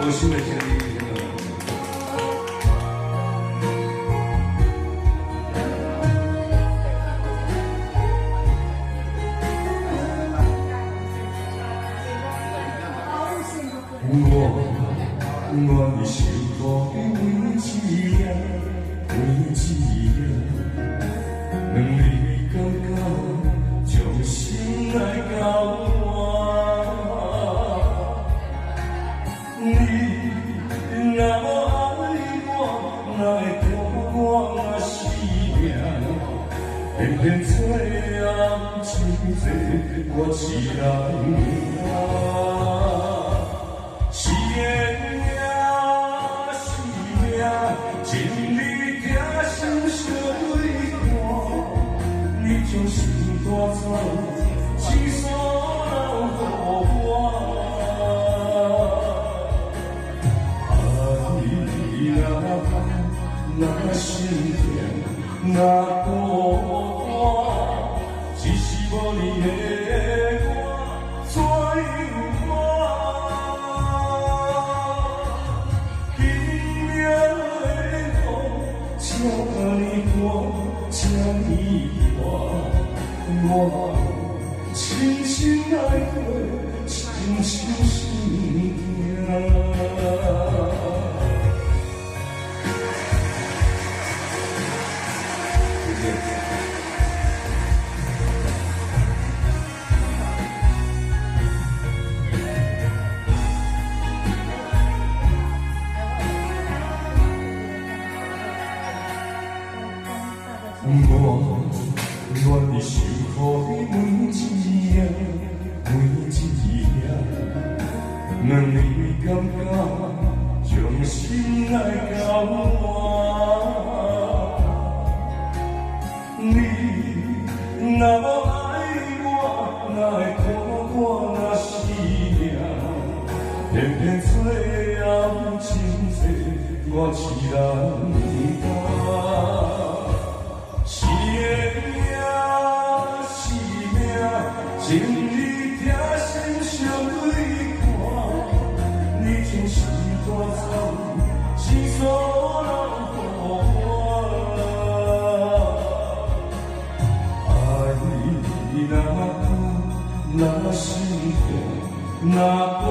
我心的经历，真的。我的幸福的位置呀，位置呀，两你感觉将心来交换，你若无爱我，哪会看我生命？偏偏做暗真多，我一人啊。是的命，是命，情你疼心伤泪寒，你将心带走，情所留予我。爱若心痛，若孤单，只是无你的我，怎样这呢短，这呢短，我深深爱过，深深心痛。我的幸福的每一夜，每一夜，两你感觉将心来交换。你若无爱我，哪会看我那生命？偏偏做暗真多，我一人担。是的命，是命，情你疼心伤泪寒，你将心带走，心所留予我。爱你若苦，若心痛，若孤